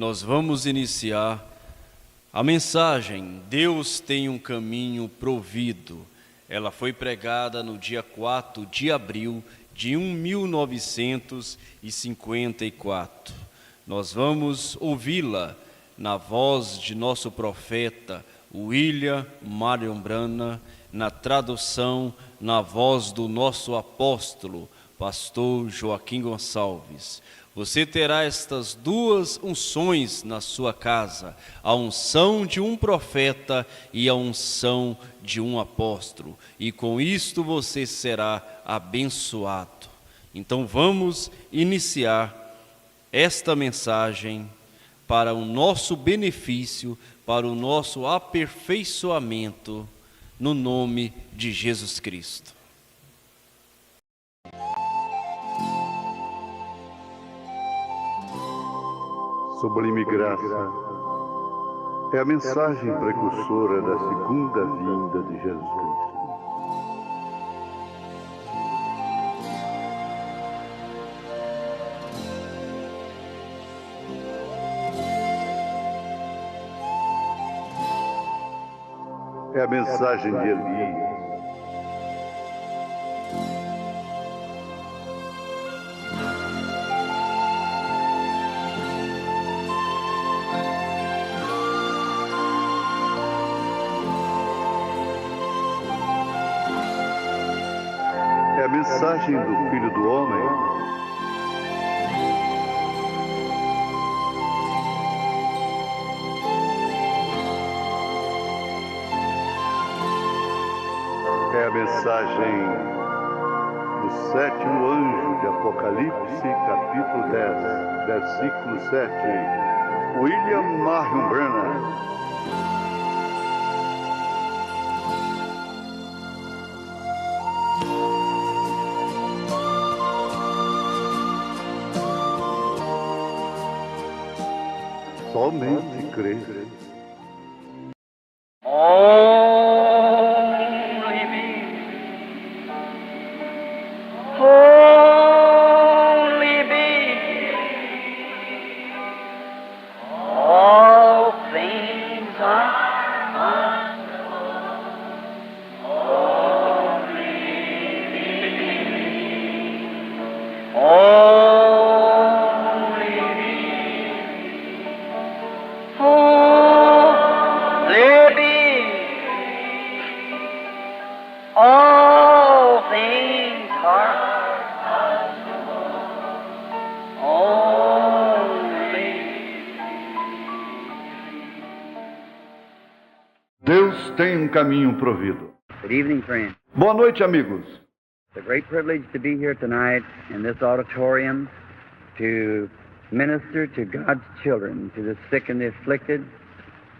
nós vamos iniciar a mensagem Deus tem um caminho provido. Ela foi pregada no dia 4 de abril de 1954. Nós vamos ouvi-la na voz de nosso profeta William Marion Branham, na tradução na voz do nosso apóstolo, pastor Joaquim Gonçalves. Você terá estas duas unções na sua casa, a unção de um profeta e a unção de um apóstolo, e com isto você será abençoado. Então vamos iniciar esta mensagem para o nosso benefício, para o nosso aperfeiçoamento, no nome de Jesus Cristo. Sublime graça é a mensagem precursora da segunda vinda de Jesus Cristo. É a mensagem de Elias. É a mensagem do Filho do Homem. É a mensagem do sétimo anjo de Apocalipse, capítulo 10, versículo 7. William Marion Branham. Somente crer. Deus tem um caminho provido. Good evening, friends. Boa noite, amigos. It's a great privilege to be here tonight in this auditorium to minister to God's children, to the sick and the afflicted,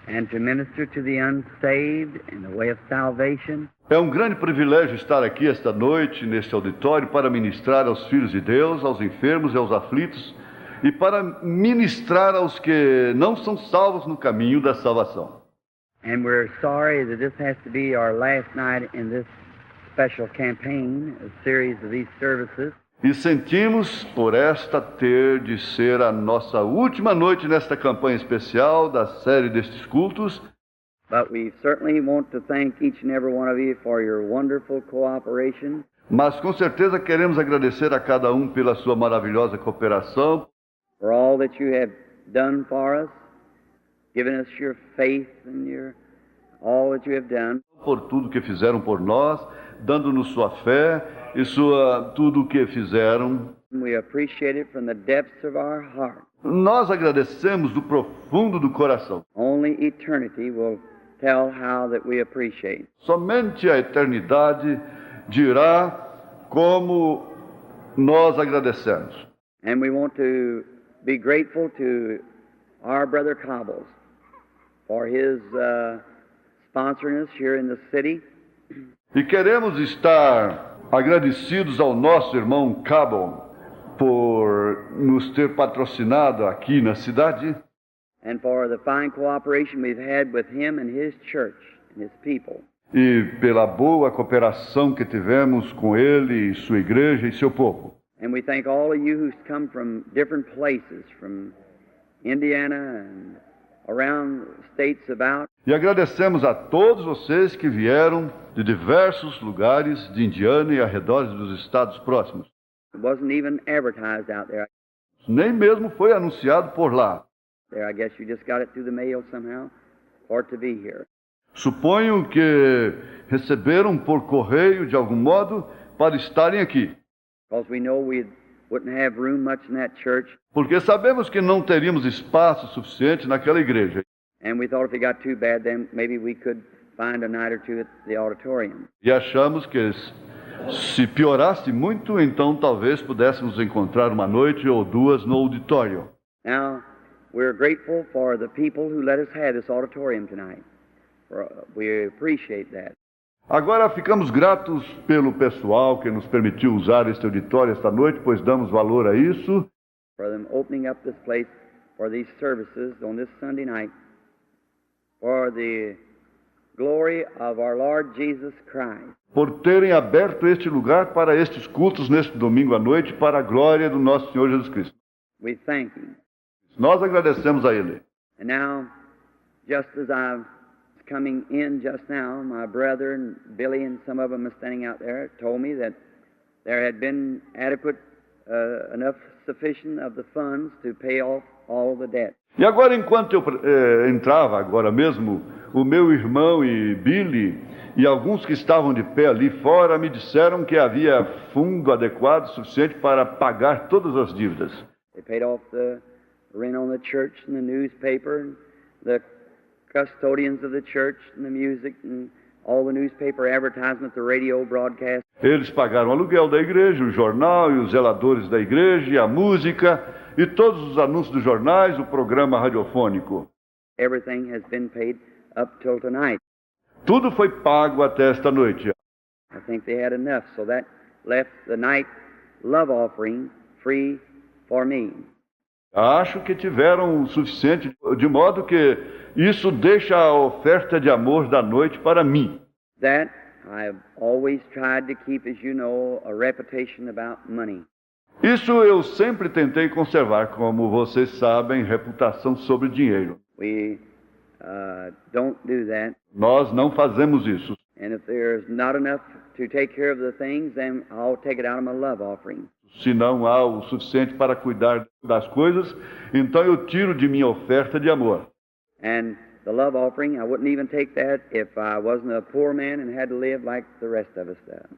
and to minister to the unsaved in the way of salvation. É um grande privilégio estar aqui esta noite, neste auditório, para ministrar aos filhos de Deus, aos enfermos e aos aflitos, e para ministrar aos que não são salvos no caminho da salvação. And we're sorry that this has to be our last night in this special campaign, a series of these services. E sentimos por esta ter de ser a nossa última noite nesta campanha especial da série destes cultos. But we certainly want to thank each and every one of you for your wonderful cooperation. Mas com certeza queremos agradecer a cada um pela sua maravilhosa cooperação. For all that you have done for us, given us your faith and all that you have done. Por tudo que fizeram por nós, dando-nos sua fé e tudo o que fizeram. We appreciate it from the depths of our heart. Nós agradecemos do profundo do coração. Only eternity will tell how that we appreciate. Somente a eternidade dirá como nós agradecemos. And we want to be grateful to our brother Cobbles for his sponsoring us here in the city. E queremos estar agradecidos ao nosso irmão Cabo por nos ter patrocinado aqui na cidade. And for the fine cooperation we've had with him and his church and his people. E pela boa cooperação que tivemos com ele e sua igreja e seu povo. And we thank all of you who's come from different places, from Indiana and around states about. E agradecemos a todos vocês que vieram de diversos lugares de Indiana e arredores dos estados próximos. It wasn't even advertised out there. Nem mesmo foi anunciado por lá. There, I guess you just got it through the mail somehow for it to be here. Suponho que receberam por correio de algum modo para estarem aqui. Because we know we wouldn't have room much in that church. Porque sabemos que não teríamos espaço suficiente naquela igreja. And we thought if it got too bad, then maybe we could find a night or two at the auditorium. E achamos que se piorasse muito, então talvez pudéssemos encontrar uma noite ou duas no auditório. Now, we're grateful for the people who let us have this auditorium tonight. We appreciate that. Agora ficamos gratos pelo pessoal que nos permitiu usar este auditório esta noite, pois damos valor a isso. For them opening up this place for these services on this Sunday night for the glory of our Lord Jesus Christ. Por terem aberto este lugar para estes cultos neste domingo à noite, para a glória do nosso Senhor Jesus Cristo. We thank Him. Nós agradecemos a Ele. And now, just as I was coming in just now, my brother and Billy and some of them are standing out there, told me that there had been adequate, enough sufficient of the funds to pay off all the debt. E agora, enquanto eu entrava agora mesmo, o meu irmão e Billy e alguns que estavam de pé ali fora me disseram que havia fundo adequado suficiente para pagar todas as dívidas. They paid off the rent on the church and the newspaper, and the custodians of the church and the music and all the newspaper advertisements, the radio broadcast. Eles pagaram o aluguel da igreja, o jornal e os zeladores da igreja, e a música, e todos os anúncios dos jornais, o programa radiofônico. Everything has been paid up till tonight. Tudo foi pago até esta noite. I think they had enough, so that left the night love offering free for me. Acho que tiveram o suficiente, de modo que isso deixa a oferta de amor da noite para mim. That I've always tried to keep, as you know, a reputation about money. Isso eu sempre tentei conservar, como vocês sabem, reputação sobre dinheiro. We don't do that. Nós não fazemos isso. And if there's not enough to take care of the things, then I'll take it out of my love offering. Se não há o suficiente para cuidar das coisas, então eu tiro de minha oferta de amor. And the love offering, I wouldn't even take that if I wasn't a poor man and had to live like the rest of us do.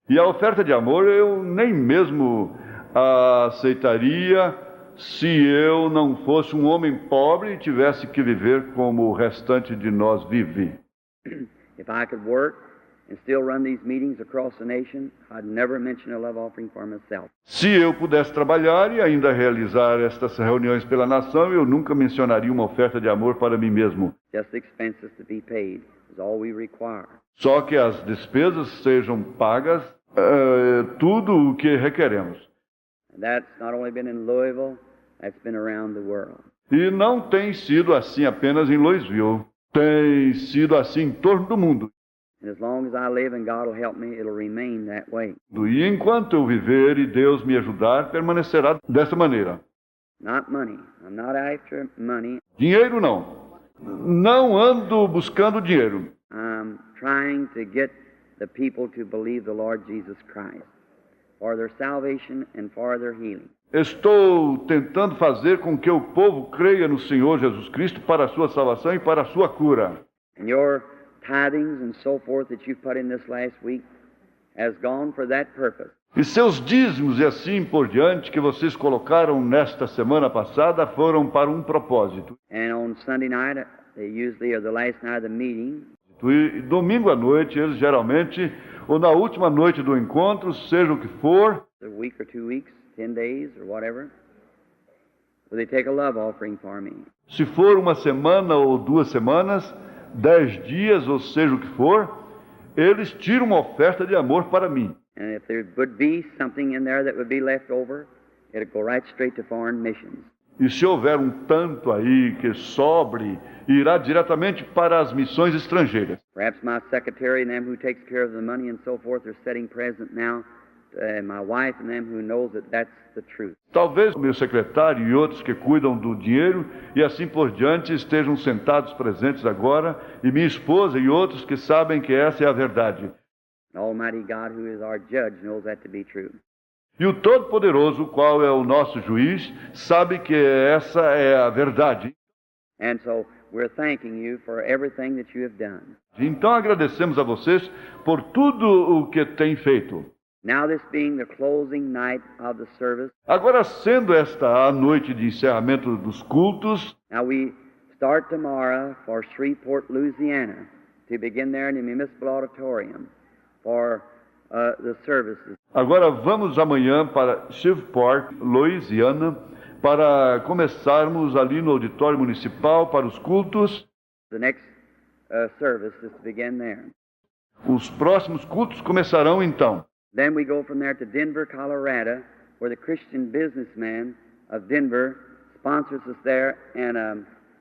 E a oferta de amor eu nem mesmo aceitaria se eu não fosse um homem pobre e tivesse que viver como o restante de nós vive. If I could work and still run these meetings across the nation, I'd never mention a love offering for myself. Se eu pudesse trabalhar e ainda realizar estas reuniões pela nação, eu nunca mencionaria uma oferta de amor para mim mesmo. Just expenses to be paid is all we require. Só que as despesas sejam pagas, tudo o que requeremos. And that's not only been in Louisville, that's been around the world. E não tem sido assim apenas em Louisville, tem sido assim em torno do mundo. And as long as I live and God will help me, it'll remain that way. E enquanto eu viver e Deus me ajudar, permanecerá dessa maneira. Not money. I'm not after money. Dinheiro não. Não ando buscando dinheiro. I'm trying to get the people to believe the Lord Jesus Christ for their salvation and for their healing. Estou tentando fazer com que o povo creia no Senhor Jesus Cristo para a sua salvação e para a sua cura. And your tithings and so forth that you put in this last week has gone for that purpose. E seus dízimos e assim por diante que vocês colocaram nesta semana passada foram para um propósito. And on Sunday night, they usually are the last night of the meeting. E domingo à noite, eles geralmente, ou na última noite do encontro, seja o que for, A week or 2 weeks, 10 days or whatever, will they take a love offering for me? se for uma semana ou 2 semanas, 10 dias, ou seja o que for, eles tiram uma oferta de amor para mim. And if there would be something in there that would be left over, it'll go right straight to foreign missions. E se houver um tanto aí que sobre, irá diretamente para as missões estrangeiras. Perhaps my secretary and them who takes care of the money and so forth are setting present now my wife and them who knows that that's the truth. Talvez o meu secretário e outros que cuidam do dinheiro e assim por diante estejam sentados presentes agora, e minha esposa e outros que sabem que essa é a verdade. Almighty God, who is our judge, knows that to be true. E o Todo-Poderoso, qual é o nosso juiz, sabe que essa é a verdade. And so we're thanking you for everything that you have done. Então agradecemos a vocês por tudo o que têm feito. Now, this being the closing night of the service, Agora, sendo esta a noite de encerramento dos cultos, now we start tomorrow for Shreveport, Louisiana, to begin there in the Municipal Auditorium for the services. agora vamos amanhã para Shreveport, Louisiana, para começarmos ali no auditório municipal para os cultos. The next service is to begin there. Os próximos cultos começarão então. Then we go from there to Denver, Colorado, where the Christian businessman of Denver sponsors us there and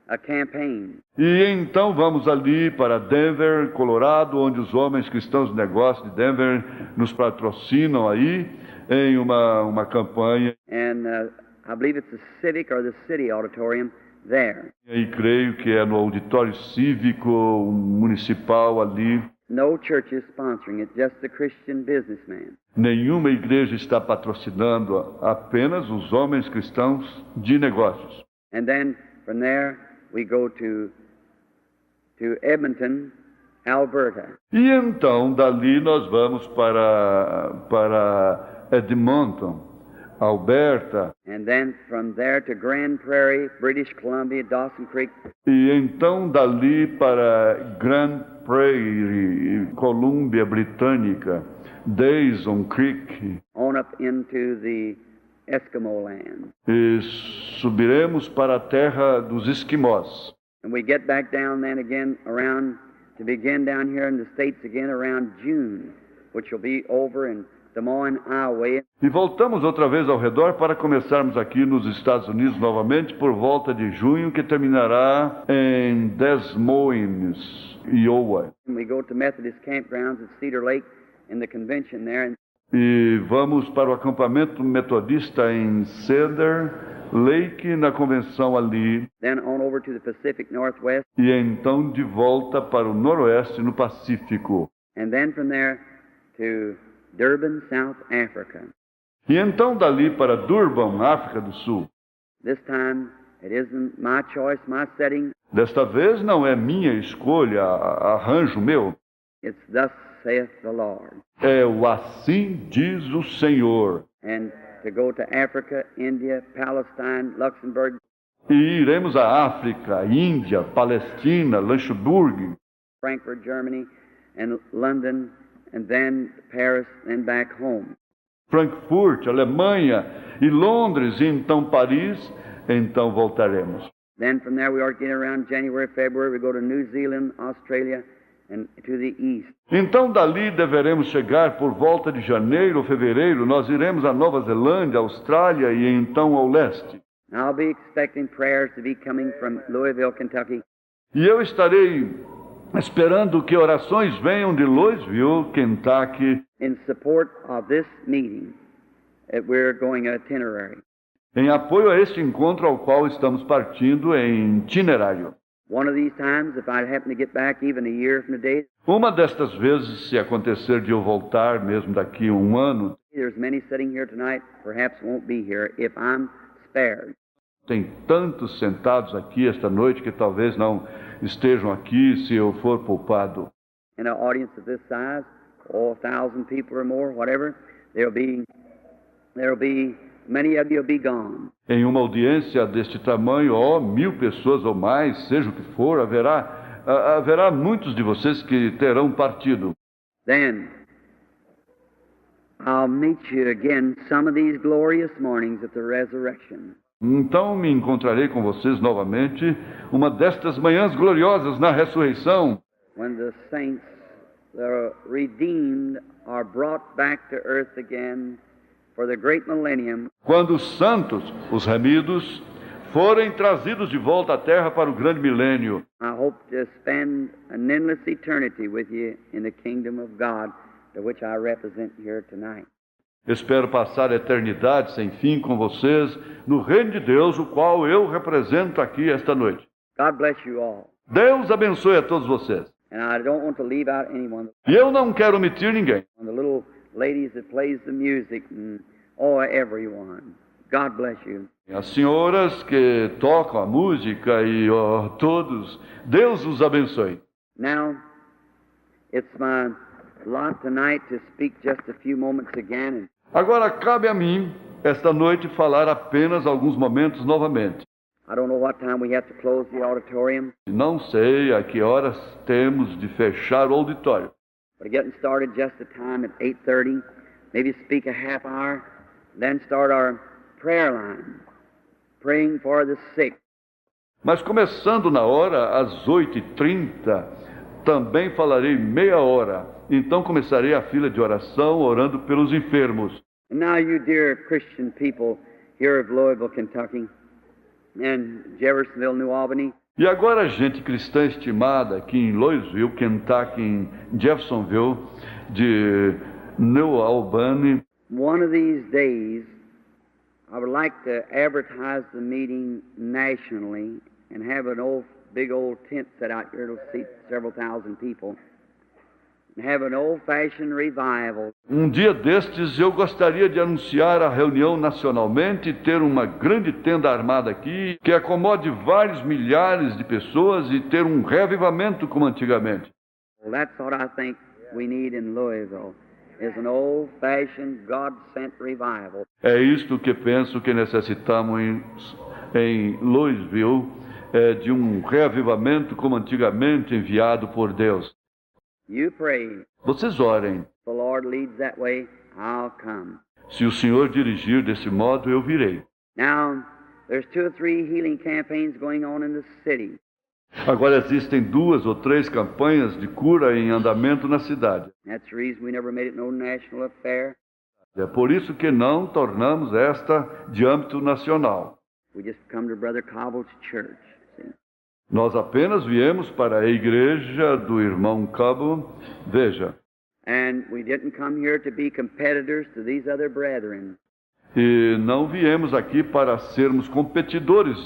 a campaign. E então vamos ali para Denver, Colorado, onde os homens cristãos de negócio de Denver nos patrocinam aí em uma campanha. And I believe it's the Civic or the City Auditorium there. E creio que é no auditório cívico municipal ali. No church is sponsoring it, just the Christian businessman. Nenhuma igreja está patrocinando, apenas os homens cristãos de negócios. And then from there we go to Edmonton, Alberta. E então dali nós vamos para Edmonton, Alberta. And then from there to Grand Prairie, British Columbia, Dawson Creek. E então dali para Grand Prairie, Colômbia Britânica, Dawson Creek. On up into the Eskimo land. E subiremos para a terra dos esquimós. And we get back down then again around to begin down here in the States again around June, which will be over in Des Moines, Iowa. E voltamos outra vez ao redor para começarmos aqui nos Estados Unidos novamente por volta de junho, que terminará em Des Moines, Iowa. And we go to Methodist campgrounds at Cedar Lake in the convention there. And E vamos para o acampamento metodista em Cedar Lake, na convenção ali. then on over to the Pacific Northwest. E então de volta para o noroeste, no Pacífico. And then from there to Durban, South Africa. E então dali para Durban, África do Sul. This time it isn't my choice, my setting. Desta vez não é minha escolha, arranjo meu. It's thus saith the Lord. É o assim diz o Senhor. And to go to Africa, India, Palestine, Luxembourg, E iremos à África, Índia, Palestina, Luxemburgo, Frankfurt, Germany, and London, and then Paris, and back home. Frankfurt, Alemanha e Londres, e então Paris, então voltaremos. Then from there we are getting around January, February, we go to New Zealand, Australia, and to the east. Então dali deveremos chegar por volta de janeiro ou fevereiro, nós iremos à Nova Zelândia, Austrália e então ao leste. I'll be expecting prayers to be coming from Louisville, Kentucky, E eu estarei esperando que orações venham de Louisville, Kentucky, in support of this meeting that we're going itinerary. em apoio a este encontro ao qual estamos partindo em itinerário. One of these times, if I happen to get back even a year from today, Uma destas vezes, se acontecer de eu voltar mesmo daqui a um ano, there's many sitting here tonight, perhaps won't be here if I'm spared. tem tantos sentados aqui esta noite que talvez não estejam aqui se eu for poupado. In an audience of this size, 1,000 people or more, whatever, there'll be many of you will be gone. Em uma audiência deste tamanho, 1.000 pessoas ou mais, seja o que for, haverá muitos de vocês que terão partido. Then I'll meet you again some of these glorious mornings at the resurrection. Então me encontrarei com vocês novamente uma destas manhãs gloriosas na ressurreição, When the saints, the redeemed, are brought back to earth again for the great millennium. quando os santos, os remidos, forem trazidos de volta à terra para o grande milênio. I hope to spend an endless eternity with you in the kingdom of God, to which I represent here tonight. Espero passar a eternidade sem fim com vocês no reino de Deus, o qual eu represento aqui esta noite. God bless you all. Deus abençoe a todos vocês. And I don't want to leave out anyone. E eu não quero omitir ninguém. The little ladies that plays the music and everyone. God bless you. As senhoras que tocam a música e todos, Deus os abençoe. Now, it's my lot tonight to speak just a few moments again. Agora cabe a mim, esta noite, falar apenas alguns momentos novamente. I don't know what time we have to close the auditorium. Não sei a que horas temos de fechar o auditório. But getting started just the time at 8:30, maybe speak a half hour, then start our prayer line, praying for the sick. Mas começando na hora, às 8h30, também falarei meia hora. Então começarei a fila de oração orando pelos enfermos. And now you dear Christian people here of Louisville, Kentucky, and Jeffersonville, New Albany. E agora, gente cristã estimada aqui em Louisville, Kentucky, em Jeffersonville, de New Albany. One of these days, I would like to advertise the meeting nationally and have an big old tent set out here to seat several thousand people. And have an old-fashioned revival. Um dia destes eu gostaria de anunciar a reunião nacionalmente e ter uma grande tenda armada aqui que acomode vários milhares de pessoas e ter um reavivamento como antigamente. Well, that's what I think we need in Louisville, is an old-fashioned, God-sent revival. É isto que penso que necessitamos em Louisville, de um reavivamento como antigamente enviado por Deus. You pray. Vocês orem. The Lord leads that way, I'll come. Se o Senhor dirigir desse modo, eu virei. Now, there's 2 or 3 healing campaigns going on in the city. Agora existem 2 ou 3 campanhas de cura em andamento na cidade. That's the reason we never made it no national affair. É por isso que não tornamos esta de âmbito nacional. We just come to Brother Cobble's church. See? Nós apenas viemos para a igreja do irmão Cabo, veja. And we didn't come here to be competitors to these other brethren. E não viemos aqui para sermos competidores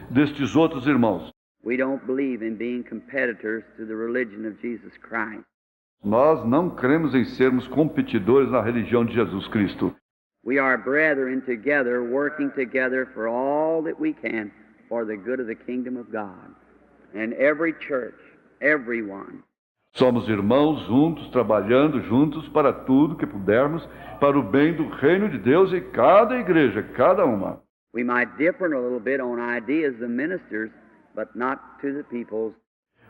destes outros irmãos. We don't believe in being competitors to the religion of Jesus Christ. Nós não cremos em sermos competidores na religião de Jesus Cristo. We are brethren together, working together for all that we can for the good of the kingdom of God. And every church, everyone. Somos irmãos juntos, trabalhando juntos para tudo que pudermos, para o bem do reino de Deus e cada igreja, cada uma. We might differ a little bit on ideas of ministers, but not to the peoples.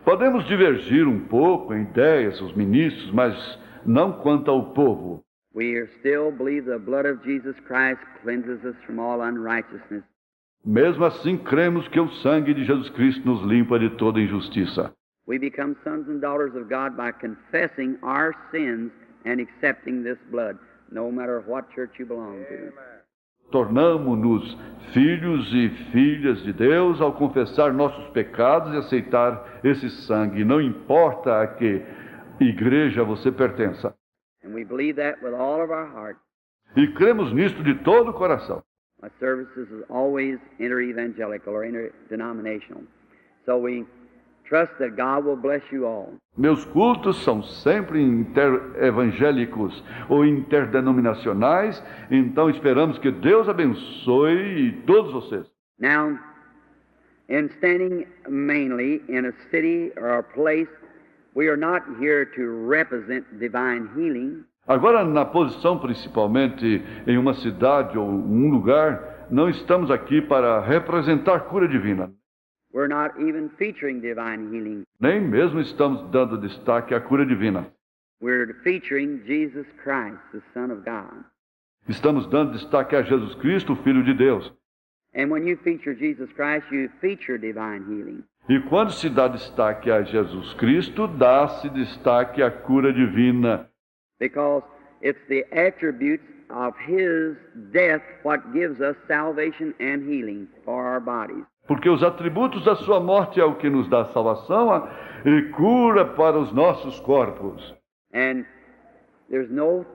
Podemos divergir um pouco em ideias, os ministros, mas não quanto ao povo. We still believe the blood of Jesus Christ cleanses us from all unrighteousness. Mesmo assim, cremos que o sangue de Jesus Cristo nos limpa de toda injustiça. We become sons and daughters of God by confessing our sins and accepting this blood, no matter what church you belong to. Tornamo-nos filhos e filhas de Deus ao confessar nossos pecados e aceitar esse sangue, não importa a que igreja você pertença. And we believe that with all of our heart. E cremos nisto de todo o coração. My services is always inter-evangelical or interdenominational. So we trust that God will bless you all. Meus cultos são sempre interevangélicos ou interdenominacionais, então esperamos que Deus abençoe todos vocês. Now, in standing mainly in a city or a place, we are not here to represent divine healing. Agora, na posição principalmente em uma cidade ou um lugar, não estamos aqui para representar cura divina. We're not even featuring divine healing. Nem mesmo estamos dando destaque à cura divina. We're featuring Jesus Christ, the Son of God. Estamos dando destaque a Jesus Cristo, o Filho de Deus. And when you feature Jesus Christ, you feature divine healing. E quando se dá destaque a Jesus Cristo, dá-se destaque à cura divina. Because it's the attributes of His death what gives us salvation and healing for our bodies. Porque os atributos da sua morte é o que nos dá salvação e cura para os nossos corpos. And there's no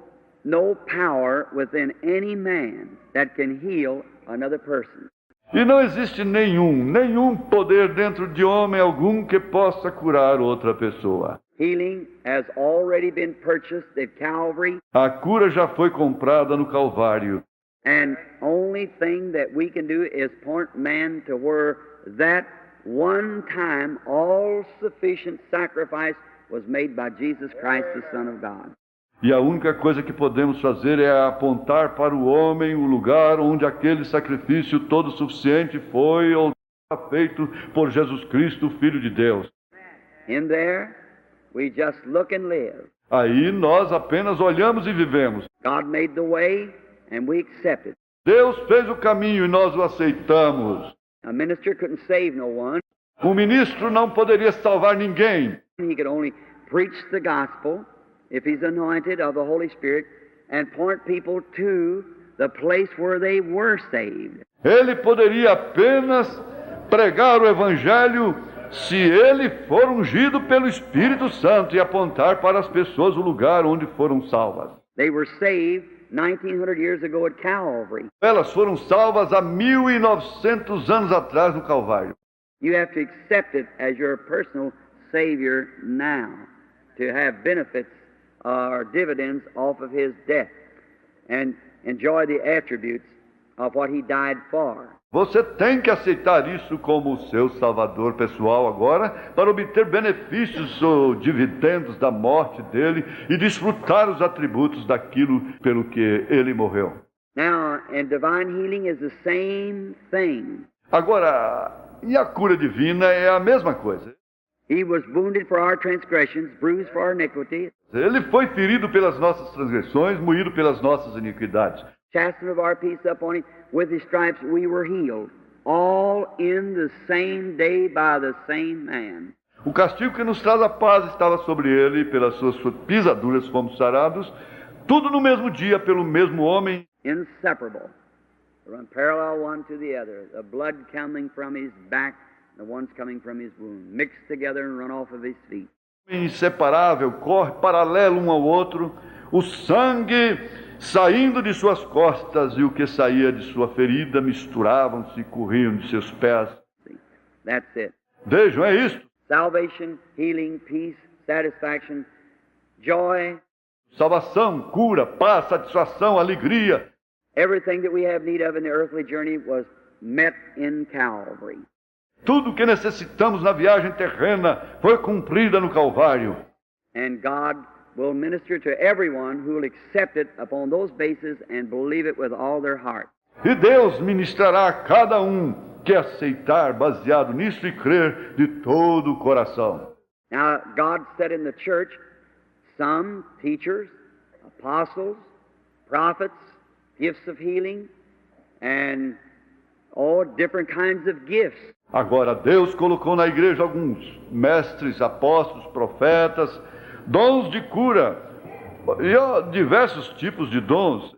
no power within any man that can heal another person. E não existe nenhum poder dentro de homem algum que possa curar outra pessoa. Healing has already been purchased at Calvary, A cura já foi comprada no Calvário. and only thing that we can do is point man to where that one time all-sufficient sacrifice was made by Jesus Christ, the Son of God. E a única coisa que podemos fazer é apontar para o homem o lugar onde aquele sacrifício todo suficiente foi ou feito por Jesus Cristo, o Filho de Deus. In there, we just look and live. Aí nós apenas olhamos e vivemos. God made the way, and we accept it. Deus fez o caminho e nós o aceitamos. A minister couldn't save no one. O ministro não poderia salvar ninguém. He could only preach the gospel, if he's anointed of the Holy Spirit, and point people to the place where they were saved. Ele poderia apenas pregar o evangelho se ele for ungido pelo Espírito Santo e apontar para as pessoas o lugar onde foram salvas. They were saved 1900 years ago at Calvary. Elas foram salvas há 1900 anos atrás no Calvário. You have to accept it as your personal Savior now, to have benefits or dividends off of His death and enjoy the attributes of what He died for. Você tem que aceitar isso como o seu salvador pessoal agora, para obter benefícios ou dividendos da morte dele e desfrutar os atributos daquilo pelo que ele morreu. Now, and divine healing is the same thing. Agora, e a cura divina é a mesma coisa. He was wounded for our transgressions, bruised for our iniquity. Ele foi ferido pelas nossas transgressões, moído pelas nossas iniquidades. Chastisement of our peace upon him. With his stripes we were healed. All in the same day by the same man. O castigo que nos traz a paz estava sobre ele, pelas suas pisaduras fomos sarados, tudo no mesmo dia, pelo mesmo homem. Inseparable. They run parallel one to the other. The blood coming from his back, the ones coming from his wound. Mixed together and run off of his feet. Inseparável, corre paralelo um ao outro, o sangue saindo de suas costas e o que saía de sua ferida misturavam-se e corriam de seus pés. That's it. Vejam, é isto. Salvation, healing, peace, satisfaction, joy. Salvação, cura, paz, satisfação, alegria. Everything that we have need of in the earthly journey was met in Calvary. Tudo o que necessitamos na viagem terrena foi cumprida no Calvário. And God will minister to everyone who will accept it upon those bases and believe it with all their heart. E Deus ministrará a cada um que aceitar baseado nisso e crer de todo o coração. Now, God set in the church some teachers, apostles, prophets, gifts of healing, and all different kinds of gifts. Agora, Deus colocou na igreja alguns mestres, apóstolos, profetas, dons de cura e diversos tipos de dons.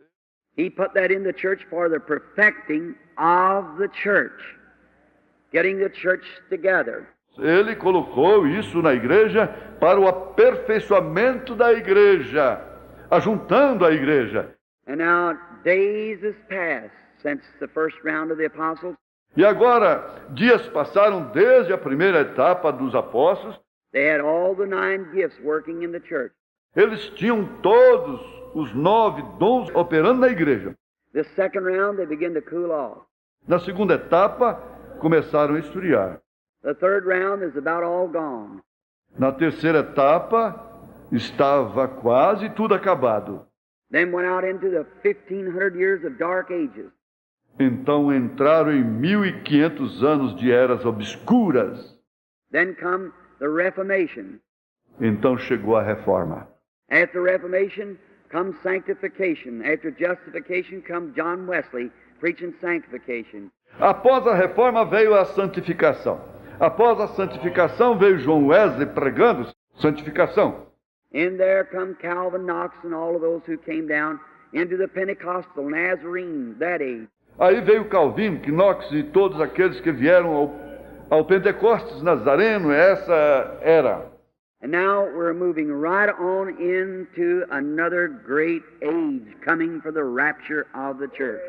He put that in the church for the perfecting of the church, getting the church together. Ele colocou isso na igreja para o aperfeiçoamento da igreja, ajuntando a igreja. And now days has passed since the first round of the apostles. E agora, dias passaram desde a primeira etapa dos apóstolos. They had all the 9 gifts working in the church. Eles tinham todos os 9 dons operando na igreja. The second round, they began to cool off. Na segunda etapa, começaram a esfriar. The third round is about all gone. Na terceira etapa, estava quase tudo acabado. Then went out into the 1500 years of dark ages. Então entraram em 1500 anos de eras obscuras. Then come the Reformation. Então chegou a reforma. After Reformation comes sanctification. After justification comes John Wesley preaching sanctification. Após a reforma veio a santificação. Após a santificação veio João Wesley pregando santificação. In there come Calvin, Knox, and all of those who came down into the Pentecostal, Nazarene, that age. Aí veio Calvino, Knox e todos aqueles que vieram ao Pentecostes Nazareno, essa era. And now we're moving right on into another great age coming for the rapture of the church.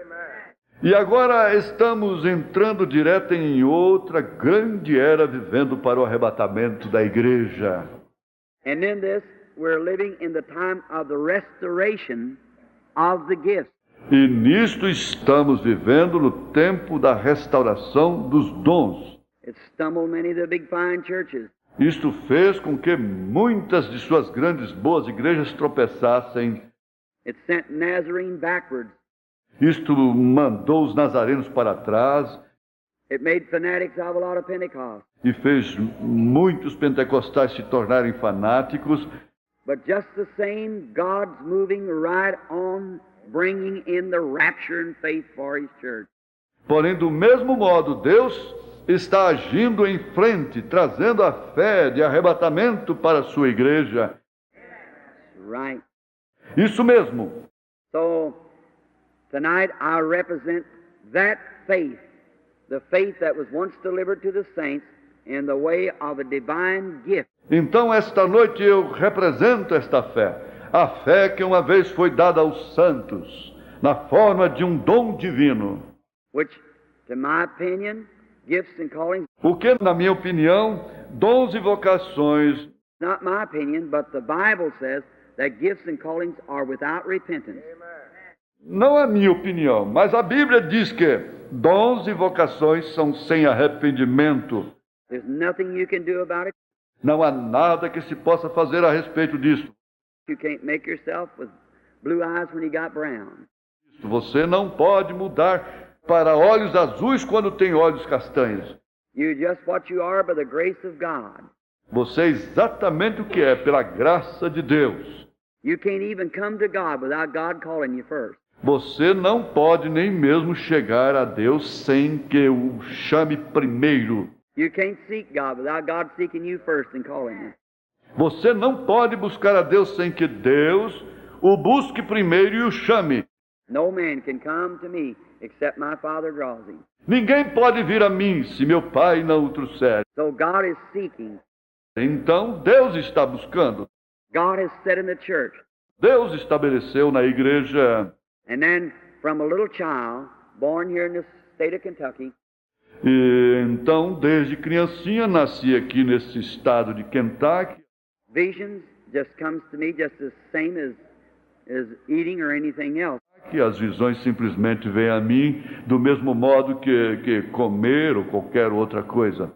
E agora estamos entrando direto em outra grande era, vivendo para o arrebatamento da igreja. And in this, we're living in the time of the restoration of the gifts. E nisto estamos vivendo no tempo da restauração dos dons. It stumbled many of the big fine churches. Isto fez com que muitas de suas grandes boas igrejas tropeçassem. It sent Nazarene backwards. Isto mandou os nazarenos para trás. It made fanatics of a lot of Pentecost. E fez muitos pentecostais se tornarem fanáticos. But just the same, God's moving right on, bringing in the rapture and faith for His church. Porém, do mesmo modo, Deus está agindo em frente, trazendo a fé de arrebatamento para a sua igreja. Right. Isso mesmo. So, tonight I represent that faith, the faith that was once delivered to the saints in the way of a divine gift. Então, esta noite eu represento esta fé, a fé que uma vez foi dada aos santos, na forma de um dom divino. Which, to my opinion, gifts and callings, O que, na minha opinião, dons e vocações, not my opinion, but the Bible says that gifts and callings are without repentance. não é minha opinião, mas a Bíblia diz que dons e vocações são sem arrependimento. There's nothing you can do about it. Não há nada que se possa fazer a respeito disso. You can't make yourself with blue eyes when you got brown. Você não pode mudar para olhos azuis quando tem olhos castanhos. You're just what you are by the grace of God. Você é exatamente o que é, pela graça de Deus. You can't even come to God without God calling you first. Você não pode nem mesmo chegar a Deus sem que o chame primeiro. You can't seek God without God seeking you first and calling you. Você não pode buscar a Deus sem que Deus o busque primeiro e o chame. No man can come to me except my Father draws him. Ninguém pode vir a mim se meu Pai não o trouxer. So God is seeking. Então Deus está buscando. God has set in the church. Deus estabeleceu na igreja. And then from a little child born here in the state of Kentucky, E então, desde criancinha, nasci aqui nesse estado de Kentucky. visions just comes to me just the same as eating or anything else. Que as visões simplesmente vêm a mim do mesmo modo que comer ou qualquer outra coisa.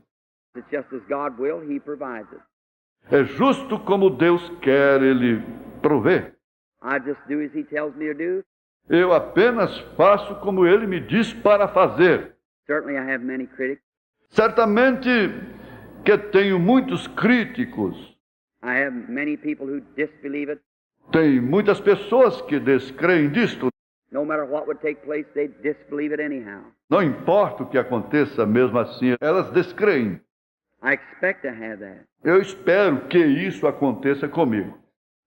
It's just as God will, He provides it. É justo como Deus quer, Ele provê. I just do as He tells me to do. Eu apenas faço como Ele me diz para fazer. Certainly I have many critics. Certamente que tenho muitos críticos. I have many people who disbelieve it. Tem muitas pessoas que descreem disto. No matter what would take place, they disbelieve it anyhow. Não importa o que aconteça, mesmo assim, elas descreem. I expect to have that. Eu espero que isso aconteça comigo.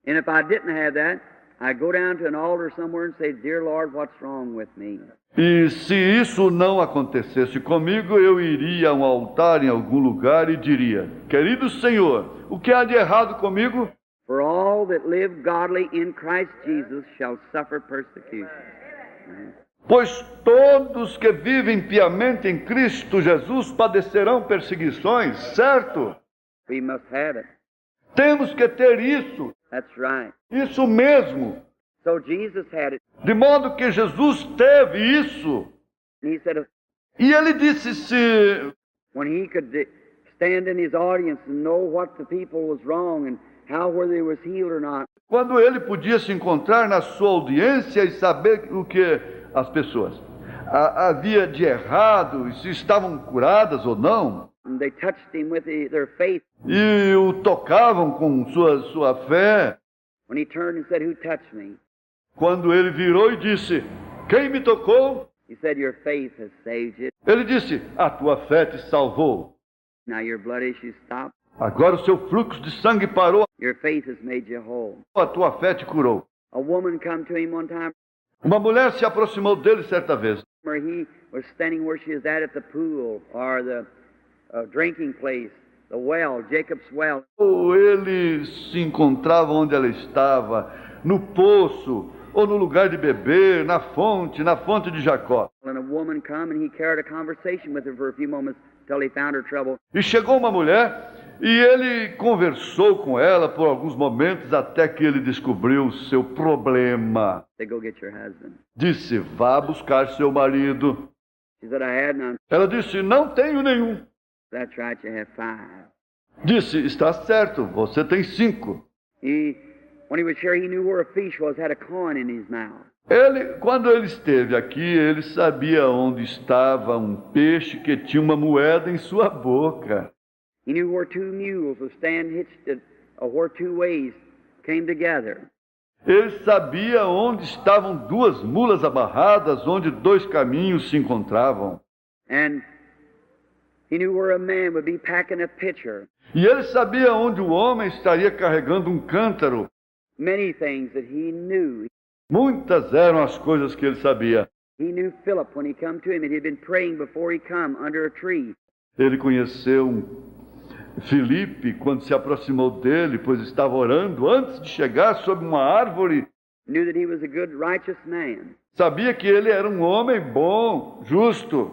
And if I didn't have that, I'd go down to an altar somewhere and say, Dear Lord, what's wrong with me? E se isso não acontecesse comigo, eu iria a um altar em algum lugar e diria: Querido Senhor, o que há de errado comigo? For all that live godly in Christ Jesus shall suffer persecution. Pois todos que vivem piamente em Cristo Jesus padecerão perseguições, certo? We must have it. Temos que ter isso, That's right. isso mesmo. So Jesus had it. De modo que Jesus teve isso. And He said, E ele disse: se when He could stand in His audience and know what the people was wrong and how whether they was healed or not, quando ele podia se encontrar na sua audiência e saber o que as pessoas havia de errado, e se estavam curadas ou não, and they touched Him with their faith. e o tocavam com sua fé, When He turned and said, Who touched me? quando ele virou e disse: Quem me tocou? He said, Your faith has saved you. Ele disse: A tua fé te salvou. Now your blood issues stopped. Agora o seu fluxo de sangue parou, Your faith has made you whole. a tua fé te curou. A woman come to Him one time Uma mulher se aproximou dele certa vez. where He was standing where she was at the pool or the drinking place. the well, Jacob's well. Ou ele se encontrava onde ela estava, no poço, ou no lugar de beber, na fonte de Jacó. And a woman come and he carried a conversation with her for a few moments till he found her trouble. E chegou uma mulher e ele conversou com ela por alguns momentos até que ele descobriu o seu problema. Said, go get your husband. Disse, vá buscar seu marido. She said, I had none. Ela disse, não tenho nenhum. That's right, you have 5. Disse, está certo, você tem 5. When he was here, he knew where a fish was, had a coin in his mouth. Quando ele esteve aqui, ele sabia onde estava um peixe que tinha uma moeda em sua boca. He knew where 2 mules would stand hitched, where 2 ways came together. Ele sabia onde estavam 2 mulas amarradas, onde 2 caminhos se encontravam. And he knew where a man would be packing a pitcher. E ele sabia onde o homem estaria carregando um cântaro. Many things that he knew. Muitas eram as coisas que ele sabia. He knew Philip when he come to him, and he'd been praying before he come under a tree. Ele conheceu Filipe quando se aproximou dele, pois estava orando antes de chegar sob uma árvore. Knew that he was a good, righteous man. Sabia que ele era um homem bom, justo.